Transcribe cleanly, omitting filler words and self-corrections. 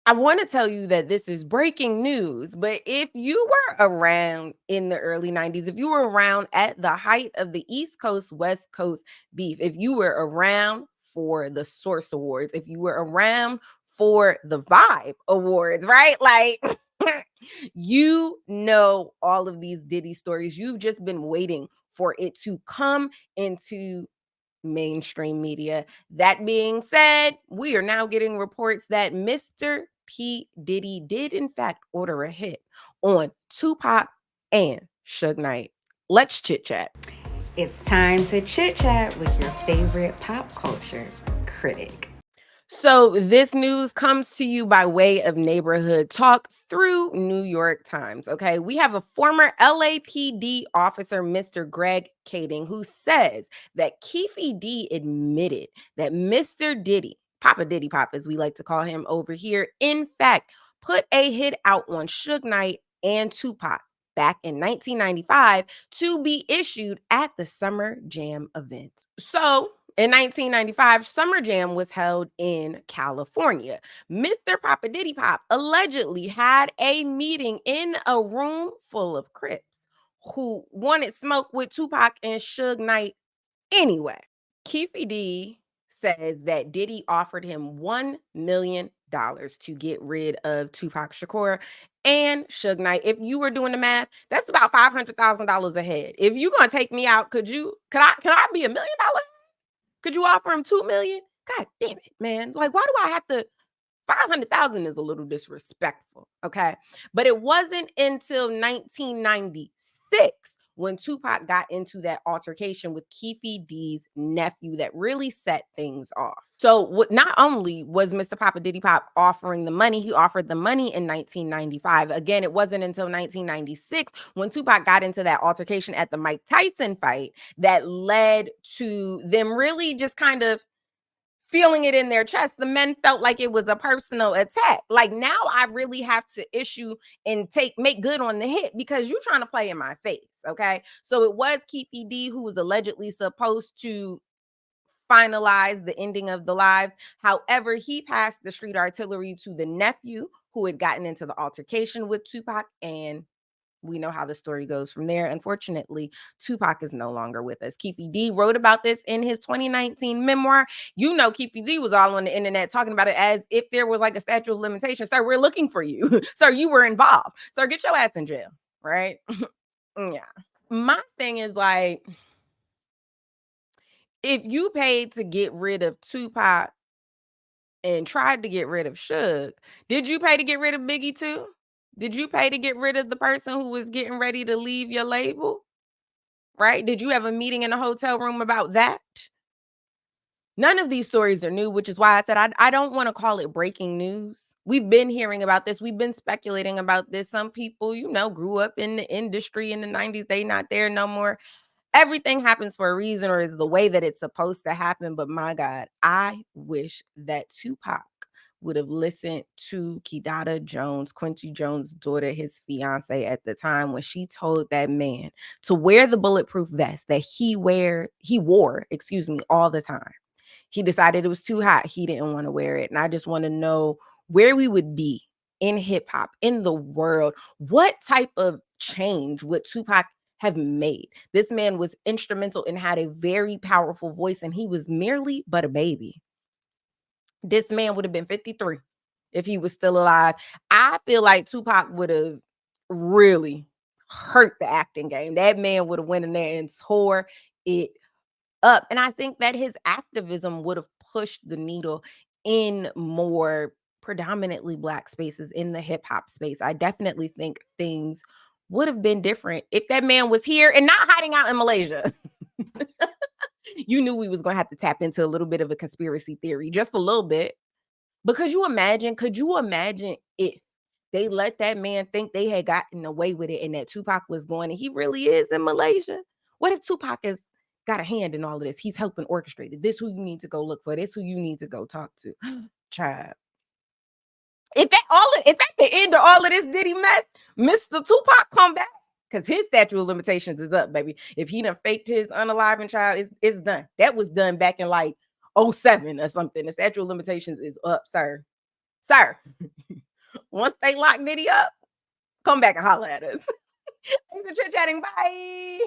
I want to tell you that this is breaking news, but if you were around in the early 90s, if you were around at the height of the East Coast, West Coast beef, if you were around for the Source Awards, if you were around for the Vibe Awards, right? Like, you know all of these Diddy stories. You've just been waiting for it to come into mainstream media. That being said, we are now getting reports that Mr. P. Diddy did, in fact, order a hit on Tupac and Suge Knight. Let's chit chat. It's time to chit chat with your favorite pop culture critic. So, this news comes to you by way of Neighborhood Talk through New York Times. Okay. We have a former LAPD officer, Mr. Greg Kading, who says that Keefe D admitted that Mr. Diddy, Papa Diddy Pop, as we like to call him over here, in fact, put a hit out on Suge Knight and Tupac back in 1995 to be issued at the Summer Jam event. So, in 1995, Summer Jam was held in California. Mr. Papa Diddy Pop allegedly had a meeting in a room full of Crips who wanted smoke with Tupac and Suge Knight anyway. Keefe D says that Diddy offered him $1 million to get rid of Tupac Shakur and Suge Knight. If you were doing the math, that's about $500,000 a head. If you're gonna take me out, could I be $1 million? Could you offer him 2 million? God damn it, man. Like, why do I have to? 500,000 is a little disrespectful. Okay. But it wasn't until 1996 when Tupac got into that altercation with Keefe D's nephew that really set things off. So, not only was Mr. Papa Diddy Pop offering the money, he offered the money in 1995. Again, it wasn't until 1996 when Tupac got into that altercation at the Mike Tyson fight that led to them really just kind of feeling it in their chest. The men felt like it was a personal attack. Like, now I really have to issue and make good on the hit because you're trying to play in my face. Okay. So it was Keefe D who was allegedly supposed to finalize the ending of the lives. However, he passed the street artillery to the nephew who had gotten into the altercation with Tupac, and we know how the story goes from there. Unfortunately, Tupac is no longer with us. Keefe D wrote about this in his 2019 memoir. You know, Keefe D was all on the internet talking about it as if there was like a statute of limitations. Sir, we're looking for you. Sir, you were involved. Sir, get your ass in jail, right? Yeah. My thing is like, if you paid to get rid of Tupac and tried to get rid of Suge, did you pay to get rid of Biggie too? Did you pay to get rid of the person who was getting ready to leave your label? Right? Did you have a meeting in a hotel room about that? None of these stories are new, which is why I said I don't want to call it breaking news. We've been hearing about this. We've been speculating about this. Some people, grew up in the industry in the 90s. They not there no more. Everything happens for a reason or is the way that it's supposed to happen. But my God, I wish that Tupac would have listened to Kidada Jones, Quincy Jones' daughter, his fiance at the time, when she told that man to wear the bulletproof vest that he wore, all the time. He decided it was too hot. He didn't want to wear it. And I just want to know where we would be in hip hop, in the world. What type of change would Tupac have made? This man was instrumental and had a very powerful voice, and he was merely but a baby. This man would have been 53 if he was still alive. I feel like Tupac would have really hurt the acting game. That man would have went in there and tore it up. And I think that his activism would have pushed the needle in more predominantly Black spaces in the hip hop space. I definitely think things would have been different if that man was here and not hiding out in Malaysia. You knew we was going to have to tap into a little bit of a conspiracy theory, just a little bit. But could you imagine if they let that man think they had gotten away with it and that Tupac was going and he really is in Malaysia? What if Tupac has got a hand in all of this? He's helping orchestrate it. This who you need to go look for. This who you need to go talk to. Child. If at the end of all of this Diddy mess, Mr. Tupac come back, because his statute of limitations is up, baby. If he done faked his unaliving child, it's done. That was done back in like 07 or something. The statute of limitations is up, sir. Sir, once they lock Diddy up, come back and holler at us. Thanks for chit chatting. Bye.